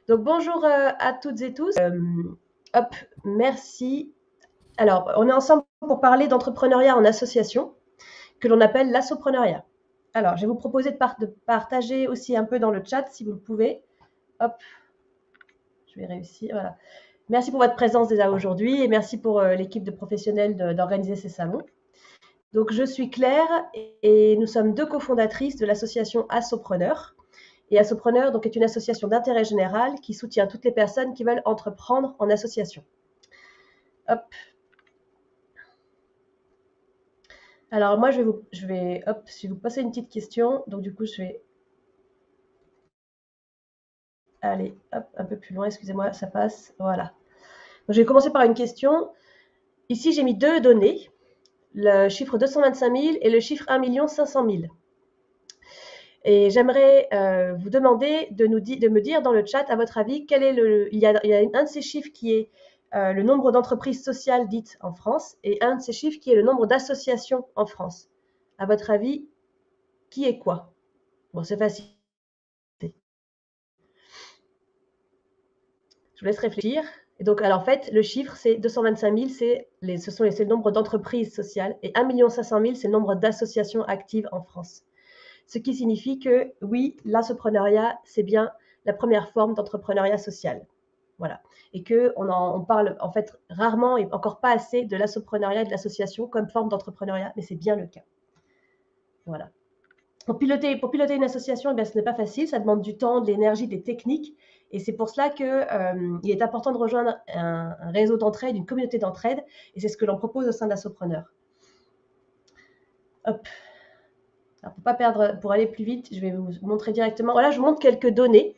Donc bonjour à toutes et tous. Hop, merci. Alors, on est ensemble pour parler d'entrepreneuriat en association, que l'on appelle l'assopreneuriat. Alors, je vais vous proposer de partager aussi un peu dans le chat, si vous le pouvez. Hop, je vais réussir, voilà. Merci pour votre présence déjà aujourd'hui et merci pour l'équipe de professionnels d'organiser ces salons. Donc, je suis Claire et nous sommes deux cofondatrices de l'association Assopreneur. Et Assopreneur donc, est une association d'intérêt général qui soutient toutes les personnes qui veulent entreprendre en association. Hop. Alors moi, je vais vous poser une petite question. Donc du coup, je vais aller hop, un peu plus loin. Excusez-moi, ça passe. Voilà. Donc, je vais commencer par une question. Ici, j'ai mis deux données. Le chiffre 225 000 et le chiffre 1 500 000. Et j'aimerais vous demander de me dire dans le chat, à votre avis, quel est il y a un de ces chiffres qui est le nombre d'entreprises sociales dites en France et un de ces chiffres qui est le nombre d'associations en France. À votre avis, qui est quoi? Bon, c'est facile. Je vous laisse réfléchir. Et donc, alors en fait, le chiffre, c'est 225 000, c'est le nombre d'entreprises sociales et 1 500 000, c'est le nombre d'associations actives en France. Ce qui signifie que oui, l'entrepreneuriat, c'est bien la première forme d'entrepreneuriat social. Voilà. Et qu'on parle en fait rarement et encore pas assez de l'assoprenariat et de l'association comme forme d'entrepreneuriat, mais c'est bien le cas. Voilà. Pour piloter une association, eh bien, ce n'est pas facile, ça demande du temps, de l'énergie, des techniques. Et c'est pour cela qu'il est important de rejoindre un réseau d'entraide, une communauté d'entraide. Et c'est ce que l'on propose au sein d'Assopreneur. Hop. Alors, pour aller plus vite, je vais vous montrer directement. Voilà, je vous montre quelques données.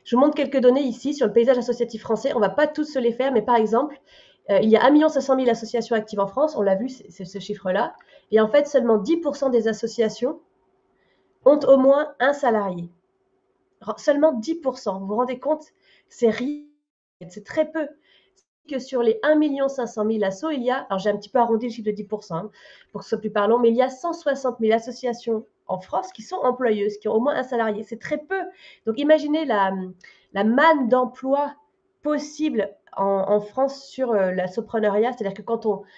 Je vous montre quelques données ici sur le paysage associatif français. On ne va pas tous se les faire, mais par exemple, il y a 1 500 000 associations actives en France. On l'a vu, c'est ce chiffre-là. Et en fait, seulement 10% des associations ont au moins un salarié. Seulement 10%. Vous vous rendez compte? C'est rien. C'est très peu. Que sur les 1 500 000 assos, il y a, alors j'ai un petit peu arrondi le chiffre de 10%, hein, pour que ce soit plus parlant, mais il y a 160 000 associations en France qui sont employeuses, qui ont au moins un salarié. C'est très peu. Donc imaginez la manne d'emplois possible en France sur l'assopreneuriat. C'est-à-dire que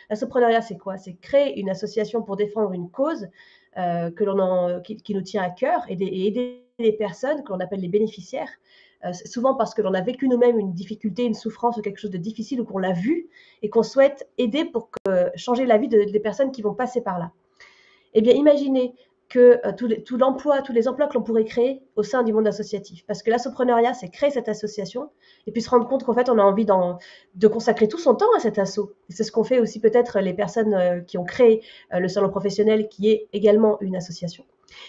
l'assopreneuriat, c'est quoi? C'est créer une association pour défendre une cause qui nous tient à cœur et aider les personnes que l'on appelle les bénéficiaires, souvent parce que l'on a vécu nous-mêmes une difficulté, une souffrance ou quelque chose de difficile ou qu'on l'a vu et qu'on souhaite aider pour changer la vie des personnes qui vont passer par là. Eh bien, imaginez que tous les emplois que l'on pourrait créer au sein du monde associatif. Parce que l'assopreneuriat, c'est créer cette association et puis se rendre compte qu'en fait, on a envie de consacrer tout son temps à cet asso. Et c'est ce qu'ont fait aussi peut-être les personnes qui ont créé le salon professionnel, qui est également une association.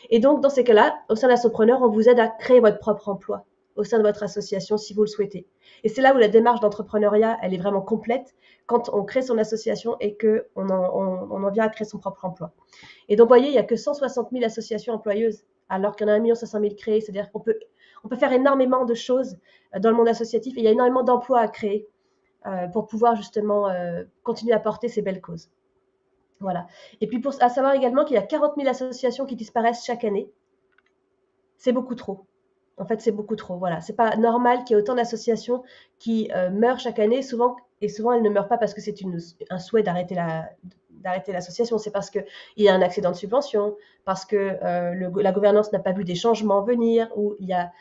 Et donc, dans ces cas-là, au sein de l'assopreneur, on vous aide à créer votre propre emploi au sein de votre association si vous le souhaitez. Et c'est là où la démarche d'entrepreneuriat, elle est vraiment complète quand on crée son association et qu'on en vient à créer son propre emploi. Et donc, vous voyez, il n'y a que 160 000 associations employeuses, alors qu'il y en a 1 500 000 créées. C'est-à-dire qu'on peut faire énormément de choses dans le monde associatif et il y a énormément d'emplois à créer pour pouvoir justement continuer à porter ces belles causes. Voilà. Et puis, à savoir également qu'il y a 40 000 associations qui disparaissent chaque année. C'est beaucoup trop. En fait, c'est beaucoup trop. Voilà. C'est pas normal qu'il y ait autant d'associations qui meurent chaque année. Souvent, elles ne meurent pas parce que c'est un souhait d'arrêter l'association. C'est parce qu'il y a un accident de subvention, parce que la gouvernance n'a pas vu des changements venir, ou il y a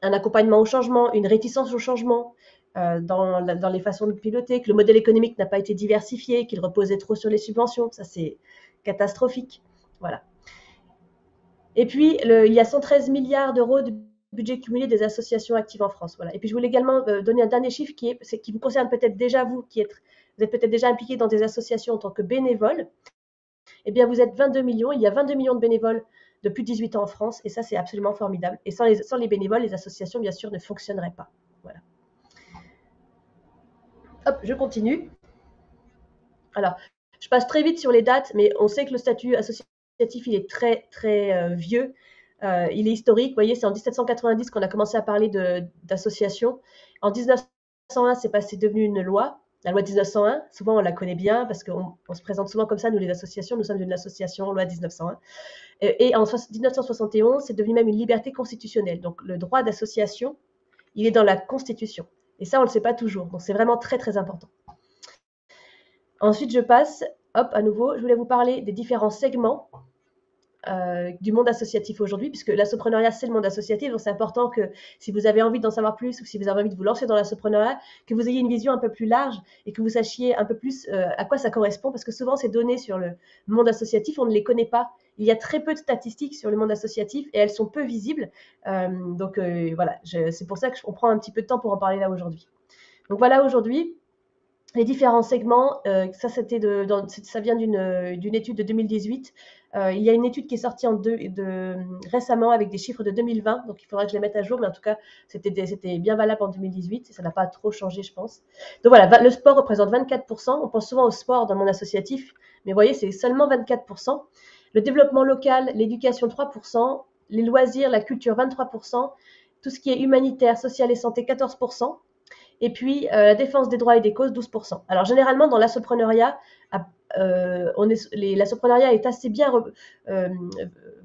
un accompagnement au changement, une réticence au changement dans les façons de piloter, que le modèle économique n'a pas été diversifié, qu'il reposait trop sur les subventions. Ça, c'est catastrophique. Voilà. Et puis, il y a 113 milliards d'euros de budget cumulé des associations actives en France. Voilà. Et puis, je voulais également donner un dernier chiffre qui vous concerne peut-être déjà, vous êtes peut-être déjà impliqué dans des associations en tant que bénévole. Eh bien, vous êtes 22 millions. Il y a 22 millions de bénévoles de plus de 18 ans en France. Et ça, c'est absolument formidable. Et sans les bénévoles, les associations, bien sûr, ne fonctionneraient pas. Voilà. Hop, je continue. Alors, je passe très vite sur les dates, mais on sait que le statut associatif, il est très, très vieux. Il est historique. Vous voyez, c'est en 1790 qu'on a commencé à parler d'association. En 1901, c'est devenu une loi. La loi 1901, souvent on la connaît bien parce qu'on se présente souvent comme ça, nous les associations, nous sommes une association, loi 1901. Et en 1971, c'est devenu même une liberté constitutionnelle. Donc le droit d'association, il est dans la Constitution. Et ça, on ne le sait pas toujours. Donc c'est vraiment très très important. Ensuite, je passe, hop, à nouveau, je voulais vous parler des différents segments du monde associatif aujourd'hui, puisque l'assopreneuriat, c'est le monde associatif, donc c'est important que si vous avez envie d'en savoir plus ou si vous avez envie de vous lancer dans l'assopreneuriat, que vous ayez une vision un peu plus large et que vous sachiez un peu plus à quoi ça correspond, parce que souvent ces données sur le monde associatif, on ne les connaît pas. Il y a très peu de statistiques sur le monde associatif et elles sont peu visibles. Donc voilà, c'est pour ça qu'on prend un petit peu de temps pour en parler là aujourd'hui. Donc voilà aujourd'hui les différents segments, ça vient d'une étude de 2018. Il y a une étude qui est sortie récemment avec des chiffres de 2020, donc il faudra que je les mette à jour, mais en tout cas, c'était bien valable en 2018, et ça n'a pas trop changé, je pense. Donc voilà, le sport représente 24%, on pense souvent au sport dans le monde associatif, mais vous voyez, c'est seulement 24%. Le développement local, l'éducation 3%, les loisirs, la culture 23%, tout ce qui est humanitaire, social et santé 14%. Et puis, la défense des droits et des causes, 12%. Alors, généralement, dans l'assopreneuriat, l'assopreneuriat est assez bien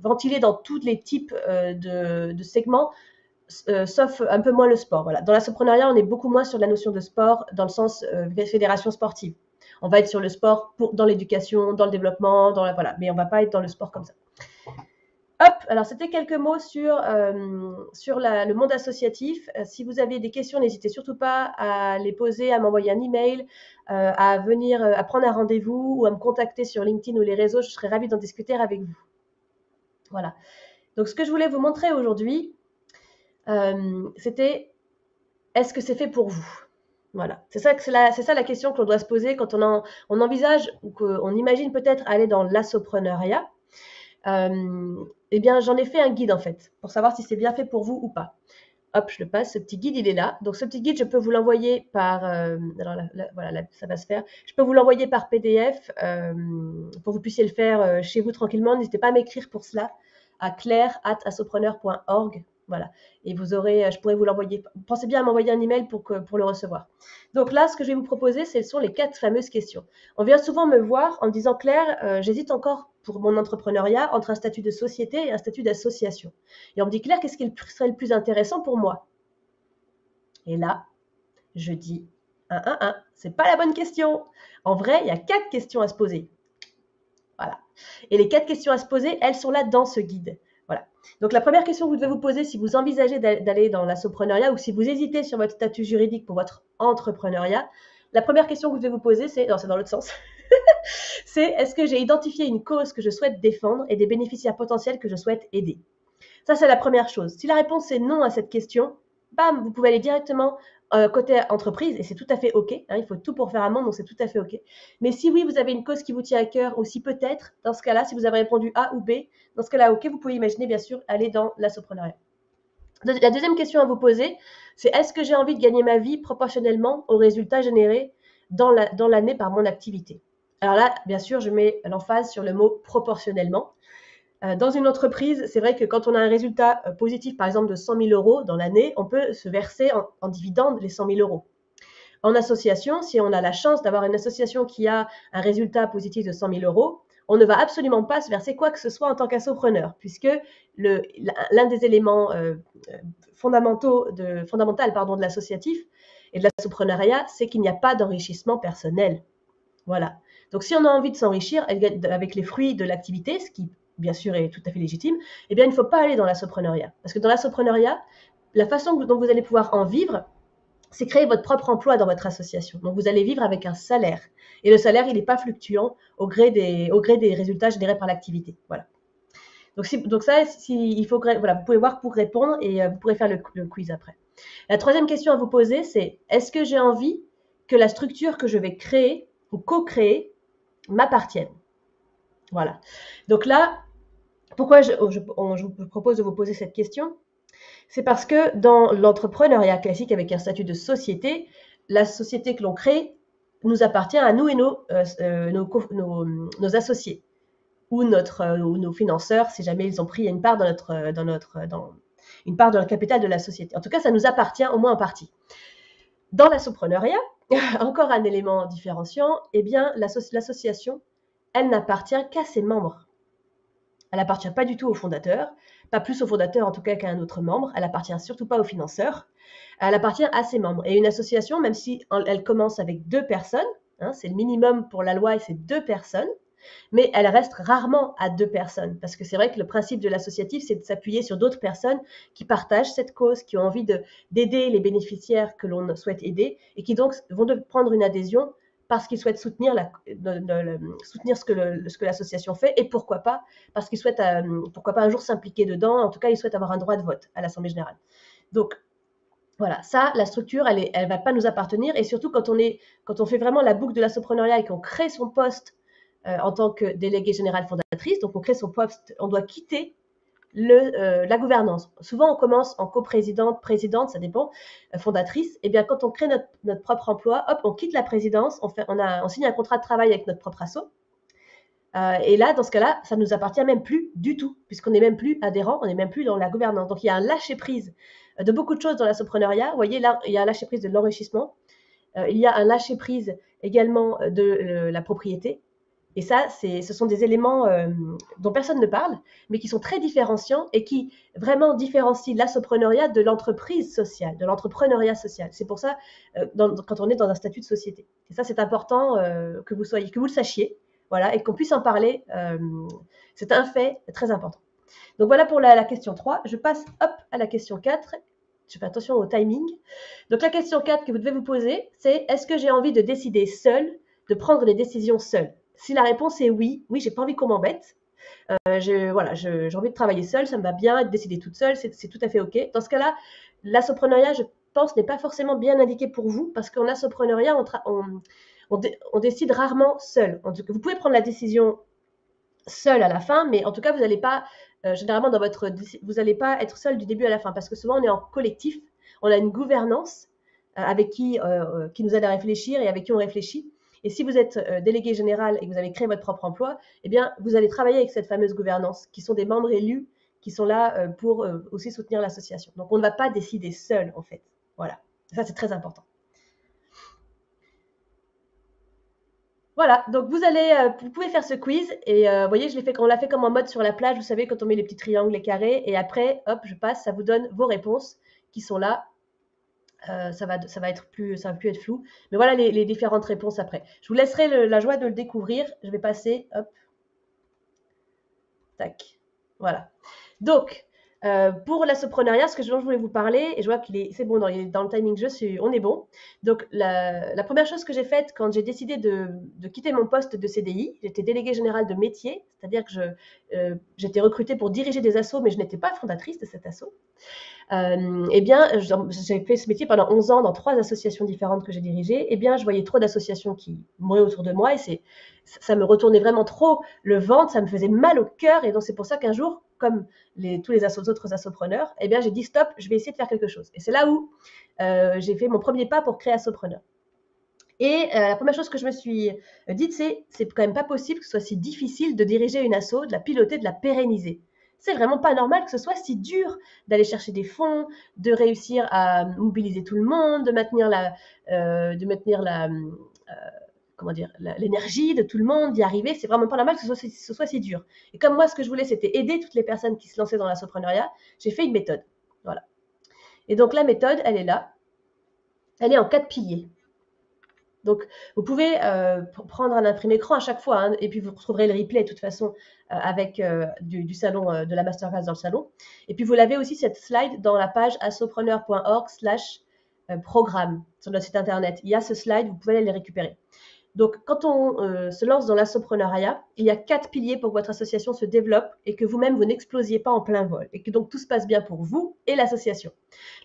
ventilé dans tous les types de segments, sauf un peu moins le sport. Voilà. Dans l'assopreneuriat, on est beaucoup moins sur la notion de sport dans le sens fédération sportive. On va être sur le sport dans l'éducation, dans le développement, voilà. Mais on ne va pas être dans le sport comme ça. Hop, alors c'était quelques mots sur le monde associatif. Si vous avez des questions, n'hésitez surtout pas à les poser, à m'envoyer un email, à venir, à prendre un rendez-vous ou à me contacter sur LinkedIn ou les réseaux. Je serais ravie d'en discuter avec vous. Voilà. Donc ce que je voulais vous montrer aujourd'hui, c'était est-ce que c'est fait pour vous? Voilà. C'est ça la question que l'on doit se poser quand on envisage ou qu'on imagine peut-être aller dans l'assopreneuriat. Eh bien, j'en ai fait un guide en fait, pour savoir si c'est bien fait pour vous ou pas. Hop, je le passe, ce petit guide, il est là. Donc, ce petit guide, je peux vous l'envoyer par... alors, voilà, ça va se faire. Je peux vous l'envoyer par PDF pour que vous puissiez le faire chez vous tranquillement. N'hésitez pas à m'écrire pour cela à claire@assopreneur.org. Voilà. Et vous aurez, je pourrais vous l'envoyer. Pensez bien à m'envoyer un email pour le recevoir. Donc là, ce que je vais vous proposer, ce sont les 4 fameuses questions. On vient souvent me voir en me disant, Claire, j'hésite encore pour mon entrepreneuriat entre un statut de société et un statut d'association. Et on me dit, Claire, qu'est-ce qui serait le plus intéressant pour moi? Et là, je dis, c'est pas la bonne question. En vrai, il y a 4 questions à se poser. Voilà. Et les 4 questions à se poser, elles sont là dans ce guide. Voilà. Donc, la première question que vous devez vous poser si vous envisagez d'aller dans l'assopreneuriat ou si vous hésitez sur votre statut juridique pour votre entrepreneuriat, la première question que vous devez vous poser, c'est dans l'autre sens. C'est est-ce que j'ai identifié une cause que je souhaite défendre et des bénéficiaires potentiels que je souhaite aider? Ça, c'est la première chose. Si la réponse est non à cette question, bam, vous pouvez aller directement côté entreprise et c'est tout à fait OK. Hein, il faut tout pour faire un monde, donc c'est tout à fait OK. Mais si oui, vous avez une cause qui vous tient à cœur ou si peut-être, dans ce cas-là, si vous avez répondu A ou B, dans ce cas-là, OK, vous pouvez imaginer bien sûr aller dans l'assopreneuriat. La deuxième question à vous poser, c'est est-ce que j'ai envie de gagner ma vie proportionnellement aux résultats générés dans l'année par mon activité? Alors là, bien sûr, je mets l'emphase sur le mot proportionnellement. Dans une entreprise, c'est vrai que quand on a un résultat positif, par exemple de 100 000 euros dans l'année, on peut se verser en dividende les 100 000 euros. En association, si on a la chance d'avoir une association qui a un résultat positif de 100 000 euros, on ne va absolument pas se verser quoi que ce soit en tant qu'assopreneur, puisque l'un des éléments fondamental de l'associatif et de l'assopreneuriat, c'est qu'il n'y a pas d'enrichissement personnel. Voilà. Donc, si on a envie de s'enrichir avec les fruits de l'activité, ce qui, bien sûr, est tout à fait légitime, eh bien, il ne faut pas aller dans l'assopreneuriat. Parce que dans l'assopreneuriat, la façon dont vous allez pouvoir en vivre, c'est créer votre propre emploi dans votre association. Donc, vous allez vivre avec un salaire. Et le salaire, il n'est pas fluctuant au gré des résultats générés par l'activité. Voilà. Donc ça, il faut, voilà, vous pouvez voir pour répondre et vous pourrez faire le quiz après. La troisième question à vous poser, c'est est-ce que j'ai envie que la structure que je vais créer ou co-créer m'appartienne? Voilà. Donc là, pourquoi je vous propose de vous poser cette question? C'est parce que dans l'entrepreneuriat classique avec un statut de société, la société que l'on crée nous appartient à nous et nos associés ou nos financeurs si jamais ils ont pris une part dans une part de le capital de la société. En tout cas, ça nous appartient au moins en partie. Dans l'assopreneuriat, encore un élément différenciant, eh bien, l'association, elle n'appartient qu'à ses membres. Elle n'appartient pas du tout au fondateur, pas plus au fondateur en tout cas qu'à un autre membre, elle appartient surtout pas au financeur, elle appartient à ses membres. Et une association, même si elle commence avec 2 personnes, hein, c'est le minimum pour la loi et c'est 2 personnes, mais elle reste rarement à 2 personnes. Parce que c'est vrai que le principe de l'associatif, c'est de s'appuyer sur d'autres personnes qui partagent cette cause, qui ont envie d'aider les bénéficiaires que l'on souhaite aider et qui donc vont prendre une adhésion parce qu'ils souhaitent soutenir, soutenir ce que l'association fait et pourquoi pas, parce qu'ils souhaitent pourquoi pas un jour s'impliquer dedans, en tout cas ils souhaitent avoir un droit de vote à l'Assemblée générale. Donc voilà, ça, la structure, elle va pas nous appartenir et surtout quand on fait vraiment la boucle de l'assopreneuriat et qu'on crée son poste en tant que déléguée générale fondatrice, donc on crée son poste, on doit quitter la gouvernance. Souvent, on commence en coprésidente, présidente, ça dépend, fondatrice. Et bien, quand on crée notre propre emploi, hop, on quitte la présidence, on signe un contrat de travail avec notre propre asso. Et là, dans ce cas-là, ça ne nous appartient même plus du tout, puisqu'on n'est même plus adhérent, on n'est même plus dans la gouvernance. Donc, il y a un lâcher-prise de beaucoup de choses dans l'assopreneuriat. Vous voyez, là, il y a un lâcher-prise de l'enrichissement. Il y a un lâcher-prise également de la propriété. Et ça, ce sont des éléments dont personne ne parle, mais qui sont très différenciants et qui vraiment différencient l'assopreneuriat de l'entreprise sociale, de l'entrepreneuriat social. C'est pour ça, quand on est dans un statut de société. Et ça, c'est important que vous le sachiez, voilà, et qu'on puisse en parler. C'est un fait très important. Donc voilà pour la question 3. Je passe à la question 4. Je fais attention au timing. Donc la question 4 que vous devez vous poser, c'est est-ce que j'ai envie de décider seul, de prendre des décisions seul? Si la réponse est oui, j'ai pas envie qu'on m'embête. J'ai envie de travailler seule, ça me va bien, de décider toute seule, c'est tout à fait OK. Dans ce cas-là, l'assopreneuriat, je pense, n'est pas forcément bien indiqué pour vous parce qu'en assopreneuriat, on décide rarement seul. Vous pouvez prendre la décision seul à la fin, mais en tout cas, vous n'allez pas, généralement, vous n'allez pas être seul du début à la fin parce que souvent, on est en collectif, on a une gouvernance avec qui nous aide à réfléchir et avec qui on réfléchit. Et si vous êtes délégué général et que vous avez créé votre propre emploi, eh bien, vous allez travailler avec cette fameuse gouvernance, qui sont des membres élus, qui sont là pour aussi soutenir l'association. Donc, on ne va pas décider seul, en fait. Voilà. Ça, c'est très important. Voilà, donc vous pouvez faire ce quiz et vous voyez, on l'a fait comme en mode sur la plage, vous savez, quand on met les petits triangles, les carrés, et après, hop, je passe, ça vous donne vos réponses qui sont là. Ça va plus être flou. Mais voilà les différentes réponses après. Je vous laisserai la joie de le découvrir. Je vais passer, hop, tac, voilà. Donc, pour l'assopreneuriat, ce dont je voulais vous parler, et je vois c'est bon, dans le timing on est bon. Donc, la première chose que j'ai faite quand j'ai décidé de quitter mon poste de CDI, j'étais déléguée générale de métier, c'est-à-dire que j'étais recrutée pour diriger des assos, mais je n'étais pas fondatrice de cet asso. Eh bien, j'ai fait ce métier pendant 11 ans dans 3 associations différentes que j'ai dirigées. Eh bien, je voyais trop d'associations qui mouraient autour de moi et ça me retournait vraiment trop le ventre, ça me faisait mal au cœur. Et donc, c'est pour ça qu'un jour, comme tous les autres assopreneurs, eh bien, j'ai dit stop, je vais essayer de faire quelque chose. Et c'est là où j'ai fait mon premier pas pour créer Assopreneur. Et la première chose que je me suis dite, c'est quand même pas possible que ce soit si difficile de diriger une asso, de la piloter, de la pérenniser. C'est vraiment pas normal que ce soit si dur d'aller chercher des fonds, de réussir à mobiliser tout le monde, de maintenir l'énergie de tout le monde, d'y arriver. C'est vraiment pas normal que ce soit si dur. Et comme moi, ce que je voulais, c'était aider toutes les personnes qui se lançaient dans l'assopreneuriat, j'ai fait une méthode. Voilà. Et donc la méthode, elle est là. Elle est en 4 piliers. Donc, vous pouvez prendre un imprimé écran à chaque fois, hein, et puis vous retrouverez le replay de toute façon avec du salon, de la masterclass dans le salon. Et puis, vous l'avez aussi cette slide dans la page assopreneur.org/programme sur notre site internet. Il y a ce slide, vous pouvez aller les récupérer. Donc, quand on se lance dans l'assopreneuriat, il y a 4 piliers pour que votre association se développe et que vous-même, vous n'explosiez pas en plein vol et que donc tout se passe bien pour vous et l'association.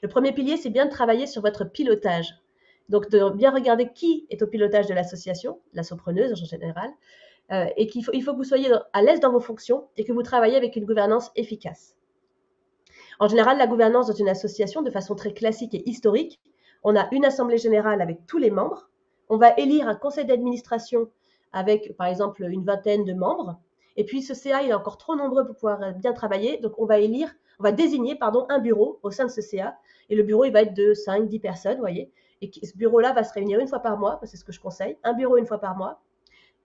Le premier pilier, c'est bien de travailler sur votre pilotage. Donc, de bien regarder qui est au pilotage de l'association, l'assopreneuse en général, et il faut que vous soyez à l'aise dans vos fonctions et que vous travaillez avec une gouvernance efficace. En général, la gouvernance dans une association, de façon très classique et historique, on a une assemblée générale avec tous les membres, on va élire un conseil d'administration avec, par exemple, une vingtaine de membres, et puis ce CA, il est encore trop nombreux pour pouvoir bien travailler, donc on va désigner un bureau au sein de ce CA, et le bureau, il va être de 5-10 personnes, vous voyez. et ce bureau-là va se réunir une fois par mois, c'est ce que je conseille, un bureau une fois par mois.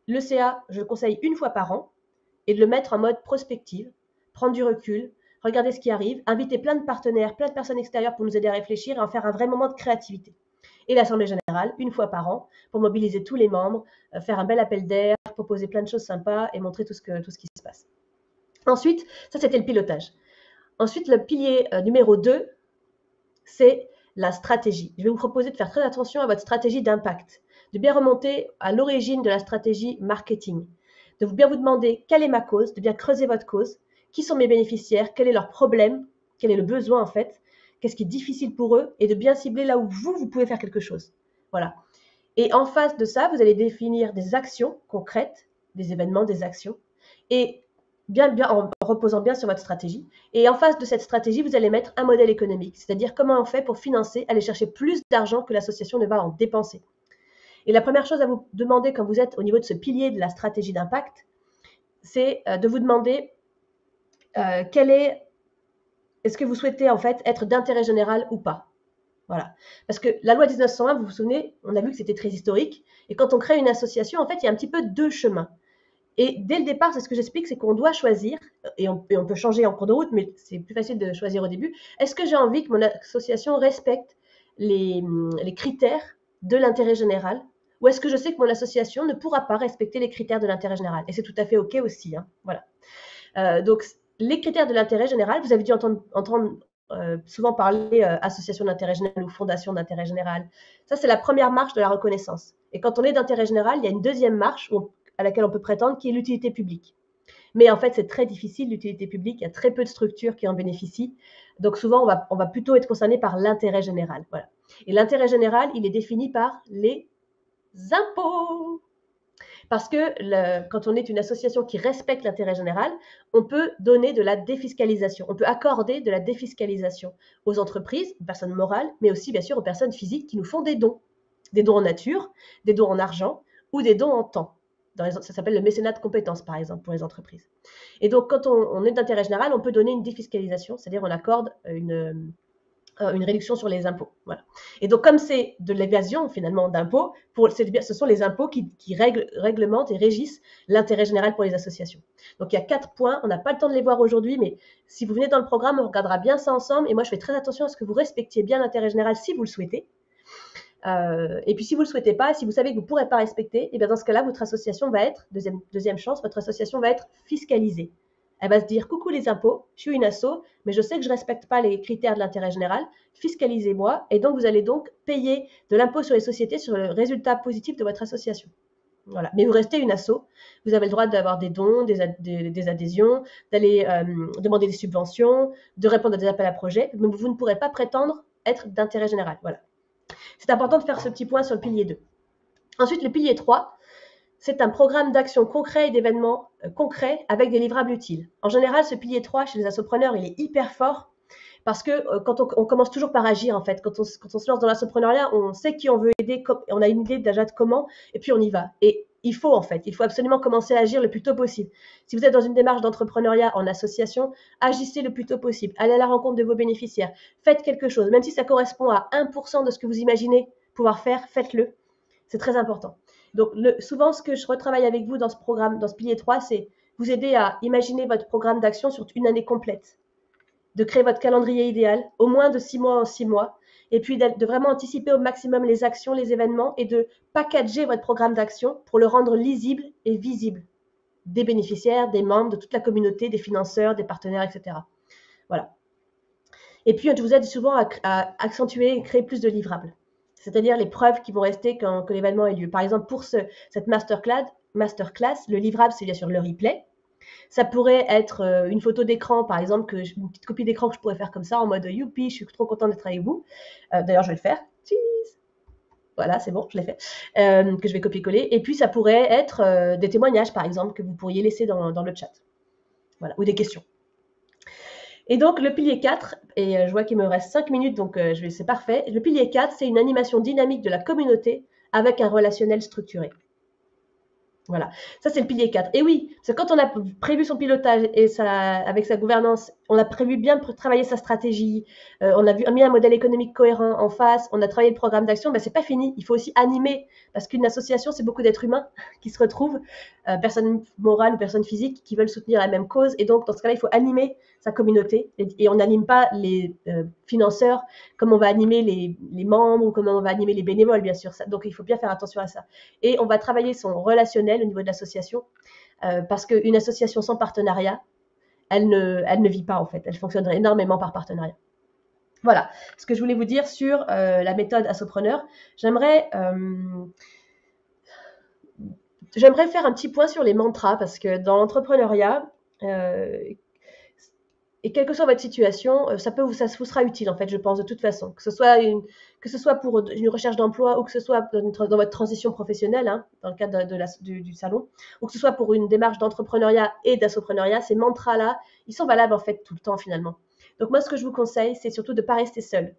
Le CA, je le conseille une fois par an, et de le mettre en mode prospective, prendre du recul, regarder ce qui arrive, inviter plein de partenaires, plein de personnes extérieures pour nous aider à réfléchir et en faire un vrai moment de créativité. Et l'Assemblée générale, une fois par an, pour mobiliser tous les membres, faire un bel appel d'air, proposer plein de choses sympas et montrer tout ce qui se passe. Ensuite, ça c'était le pilotage. Ensuite, le pilier numéro 2, c'est la stratégie. Je vais vous proposer de faire très attention à votre stratégie d'impact, de bien remonter à l'origine de la stratégie marketing, de bien vous demander quelle est ma cause, de bien creuser votre cause, qui sont mes bénéficiaires, quel est leur problème, quel est le besoin en fait, qu'est-ce qui est difficile pour eux, et de bien cibler là où vous pouvez faire quelque chose. Voilà. Et en face de ça, vous allez définir des actions concrètes, des événements, des actions, et bien en reposant bien sur votre stratégie. Et en face de cette stratégie, vous allez mettre un modèle économique, c'est-à-dire comment on fait pour financer, aller chercher plus d'argent que l'association ne va en dépenser. Et la première chose à vous demander quand vous êtes au niveau de ce pilier de la stratégie d'impact, c'est de vous demander est-ce que vous souhaitez en fait être d'intérêt général ou pas. Voilà. Parce que la loi 1901, vous vous souvenez, on a vu que c'était très historique. Et quand on crée une association, en fait, il y a un petit peu deux chemins. Et dès le départ, c'est ce que j'explique, c'est qu'on doit choisir, et on peut changer en cours de route, mais c'est plus facile de choisir au début. Est-ce que j'ai envie que mon association respecte les critères de l'intérêt général, ou est-ce que je sais que mon association ne pourra pas respecter les critères de l'intérêt général? Et c'est tout à fait OK aussi. Hein. Voilà. Donc, les critères de l'intérêt général, vous avez dû entendre souvent parler association d'intérêt général ou fondation d'intérêt général. Ça, c'est la première marche de la reconnaissance. Et quand on est d'intérêt général, il y a une deuxième marche à laquelle on peut prétendre, qui est l'utilité publique. Mais en fait, c'est très difficile, l'utilité publique. Il y a très peu de structures qui en bénéficient. Donc souvent, on va plutôt être concerné par l'intérêt général. Voilà. Et l'intérêt général, il est défini par les impôts. Parce que quand on est une association qui respecte l'intérêt général, on peut donner de la défiscalisation. On peut accorder de la défiscalisation aux entreprises, aux personnes morales, mais aussi bien sûr aux personnes physiques qui nous font des dons. Des dons en nature, des dons en argent ou des dons en temps. Ça s'appelle le mécénat de compétences, par exemple, pour les entreprises. Et donc, quand on est d'intérêt général, on peut donner une défiscalisation, c'est-à-dire on accorde une réduction sur les impôts. Voilà. Et donc, comme c'est de l'évasion, finalement, d'impôts, ce sont les impôts qui réglementent et régissent l'intérêt général pour les associations. Donc, il y a 4 points. On n'a pas le temps de les voir aujourd'hui, mais si vous venez dans le programme, on regardera bien ça ensemble. Et moi, je fais très attention à ce que vous respectiez bien l'intérêt général si vous le souhaitez. Et puis si vous ne le souhaitez pas, si vous savez que vous ne pourrez pas respecter, et bien dans ce cas-là, votre association va être, deuxième chance, votre association va être fiscalisée. Elle va se dire, coucou les impôts, je suis une asso, mais je sais que je ne respecte pas les critères de l'intérêt général, fiscalisez-moi, et donc vous allez donc payer de l'impôt sur les sociétés sur le résultat positif de votre association. Voilà. Mais vous restez une asso, vous avez le droit d'avoir des dons, des adhésions, d'aller demander des subventions, de répondre à des appels à projets, mais vous ne pourrez pas prétendre être d'intérêt général. Voilà. C'est important de faire ce petit point sur le pilier 2. Ensuite, le pilier 3, c'est un programme d'action concret et d'événements concrets avec des livrables utiles. En général, ce pilier 3, chez les assopreneurs, il est hyper fort parce que quand on commence toujours par agir, en fait. Quand on se lance dans l'assopreneuriat, on sait qui on veut aider, on a une idée déjà de comment, et puis on y va. Et il faut absolument commencer à agir le plus tôt possible. Si vous êtes dans une démarche d'entrepreneuriat en association, agissez le plus tôt possible. Allez à la rencontre de vos bénéficiaires. Faites quelque chose. Même si ça correspond à 1% de ce que vous imaginez pouvoir faire, faites-le. C'est très important. Donc, souvent, ce que je retravaille avec vous dans ce programme, dans ce pilier 3, c'est vous aider à imaginer votre programme d'action sur une année complète, de créer votre calendrier idéal, au moins de 6 mois en 6 mois, et puis de vraiment anticiper au maximum les actions, les événements, et de packager votre programme d'action pour le rendre lisible et visible des bénéficiaires, des membres, de toute la communauté, des financeurs, des partenaires, etc. Voilà. Et puis, je vous aide souvent à accentuer et créer plus de livrables, c'est-à-dire les preuves qui vont rester quand l'événement ait lieu. Par exemple, pour cette masterclass, le livrable, c'est bien sûr le replay. Ça pourrait être une photo d'écran, par exemple, une petite copie d'écran que je pourrais faire comme ça, en mode youpi, je suis trop contente d'être avec vous. D'ailleurs, je vais le faire. Cheese. Voilà, c'est bon, je l'ai fait. Que je vais copier-coller. Et puis, ça pourrait être des témoignages, par exemple, que vous pourriez laisser dans le chat. Voilà, ou des questions. Et donc, le pilier 4, et je vois qu'il me reste 5 minutes, donc c'est parfait. Le pilier 4, c'est une animation dynamique de la communauté avec un relationnel structuré. Voilà, ça c'est le pilier 4. Et oui, c'est quand on a prévu son pilotage et avec sa gouvernance, on a prévu bien de travailler sa stratégie, on a mis un modèle économique cohérent en face, on a travaillé le programme d'action, ben c'est pas fini, il faut aussi animer, parce qu'une association, c'est beaucoup d'êtres humains qui se retrouvent, personnes morales ou personnes physiques, qui veulent soutenir la même cause, et donc dans ce cas-là, il faut animer sa communauté, et on n'anime pas les financeurs comme on va animer les membres, ou comme on va animer les bénévoles, bien sûr. Donc il faut bien faire attention à ça. Et on va travailler son relationnel au niveau de l'association, parce qu'une association sans partenariat, elle ne vit pas en fait, elle fonctionnerait énormément par partenariat. Voilà ce que je voulais vous dire sur la méthode Assopreneur. J'aimerais faire un petit point sur les mantras, parce que dans l'entrepreneuriat, et quelle que soit votre situation, ça vous sera utile en fait, je pense, de toute façon. Que ce soit pour une recherche d'emploi, ou que ce soit dans votre transition professionnelle, hein, dans le cadre du salon, ou que ce soit pour une démarche d'entrepreneuriat et d'assoprenariat, ces mantras-là, ils sont valables en fait tout le temps finalement. Donc moi, ce que je vous conseille, c'est surtout de ne pas rester seul.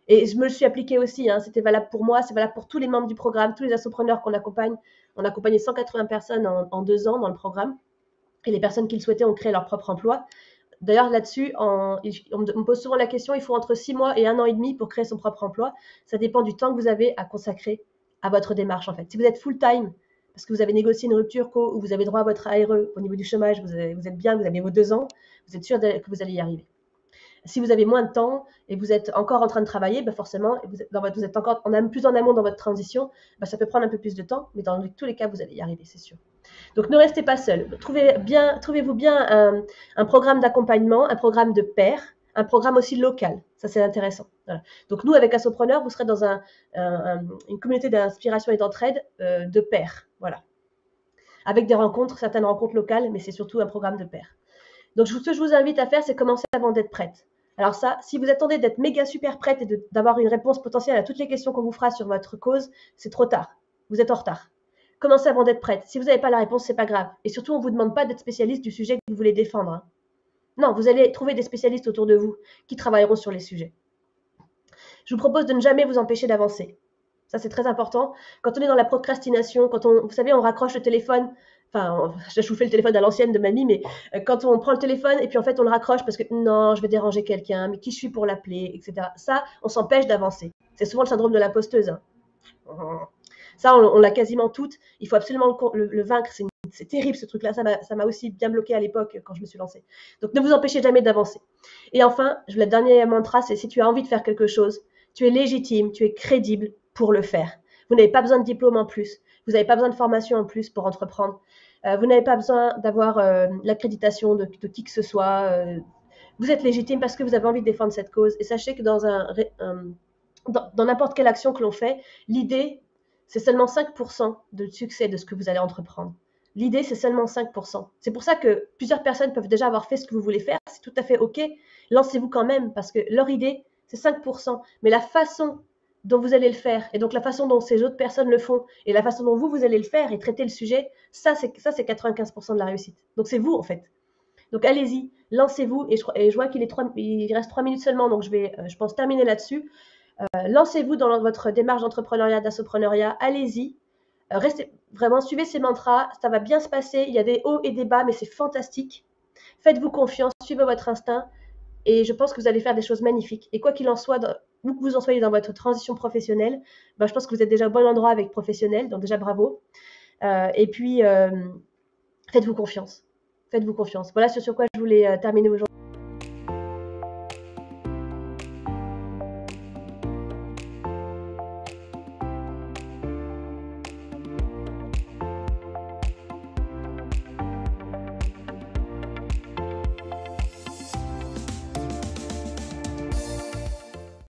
Et je me le suis appliqué aussi, hein, c'était valable pour moi, c'est valable pour tous les membres du programme, tous les assopreneurs qu'on accompagne. On a accompagné 180 personnes en 2 ans dans le programme. Et les personnes qui le souhaitaient ont créé leur propre emploi. D'ailleurs, là-dessus, on me pose souvent la question, il faut entre 6 mois et 1 an et demi pour créer son propre emploi. Ça dépend du temps que vous avez à consacrer à votre démarche, en fait. Si vous êtes full-time, parce que vous avez négocié une rupture ou vous avez droit à votre ARE au niveau du chômage, vous êtes bien, vous avez vos 2 ans, vous êtes sûr que vous allez y arriver. Si vous avez moins de temps et vous êtes encore en train de travailler, ben forcément, vous êtes encore plus en amont dans votre transition, ben ça peut prendre un peu plus de temps, mais dans tous les cas, vous allez y arriver, c'est sûr. Donc ne restez pas seul. Trouvez-vous bien un programme d'accompagnement, un programme de pair, un programme aussi local. Ça, c'est intéressant. Voilà. Donc nous, avec Assopreneur, vous serez dans une communauté d'inspiration et d'entraide de pair. Voilà. Avec des rencontres, certaines rencontres locales, mais c'est surtout un programme de pair. Donc ce que je vous invite à faire, c'est commencer avant d'être prête. Alors ça, si vous attendez d'être méga super prête et d'avoir une réponse potentielle à toutes les questions qu'on vous fera sur votre cause, c'est trop tard. Vous êtes en retard. Commencez avant d'être prête. Si vous n'avez pas la réponse, c'est pas grave. Et surtout, on ne vous demande pas d'être spécialiste du sujet que vous voulez défendre, hein. Non, vous allez trouver des spécialistes autour de vous qui travailleront sur les sujets. Je vous propose de ne jamais vous empêcher d'avancer. Ça, c'est très important. Quand on est dans la procrastination, vous savez, on raccroche le téléphone. Enfin, je vous fais le téléphone à l'ancienne de mamie, mais quand on prend le téléphone et puis en fait on le raccroche parce que non, je vais déranger quelqu'un, mais qui je suis pour l'appeler, etc. Ça, on s'empêche d'avancer. C'est souvent le syndrome de l'imposteuse, hein. Ça, on l'a quasiment toutes. Il faut absolument le vaincre. C'est terrible ce truc-là. Ça m'a aussi bien bloqué à l'époque quand je me suis lancée. Donc ne vous empêchez jamais d'avancer. Et enfin, le dernier mantra, c'est si tu as envie de faire quelque chose, tu es légitime, tu es crédible pour le faire. Vous n'avez pas besoin de diplôme en plus. Vous n'avez pas besoin de formation en plus pour entreprendre. Vous n'avez pas besoin d'avoir l'accréditation de qui que ce soit. Vous êtes légitime parce que vous avez envie de défendre cette cause. Et sachez que dans n'importe quelle action que l'on fait, l'idée, c'est seulement 5% de succès de ce que vous allez entreprendre. L'idée, c'est seulement 5%. C'est pour ça que plusieurs personnes peuvent déjà avoir fait ce que vous voulez faire. C'est tout à fait OK. Lancez-vous quand même parce que leur idée, c'est 5%. Mais la façon dont vous allez le faire, et donc la façon dont ces autres personnes le font, et la façon dont vous allez le faire et traiter le sujet, ça c'est 95% de la réussite. Donc c'est vous en fait. Donc allez-y, lancez-vous, et je vois il reste 3 minutes seulement, donc je pense terminer là-dessus. Lancez-vous dans votre démarche d'entrepreneuriat, d'assoprenariat, allez-y, restez vraiment, suivez ces mantras, ça va bien se passer, il y a des hauts et des bas, mais c'est fantastique. Faites-vous confiance, suivez votre instinct, et je pense que vous allez faire des choses magnifiques. Et quoi qu'il en soit, où que vous en soyez dans votre transition professionnelle, ben, je pense que vous êtes déjà au bon endroit avec professionnel, donc déjà bravo. Et puis, faites-vous confiance. Faites-vous confiance. Voilà sur quoi je voulais terminer aujourd'hui.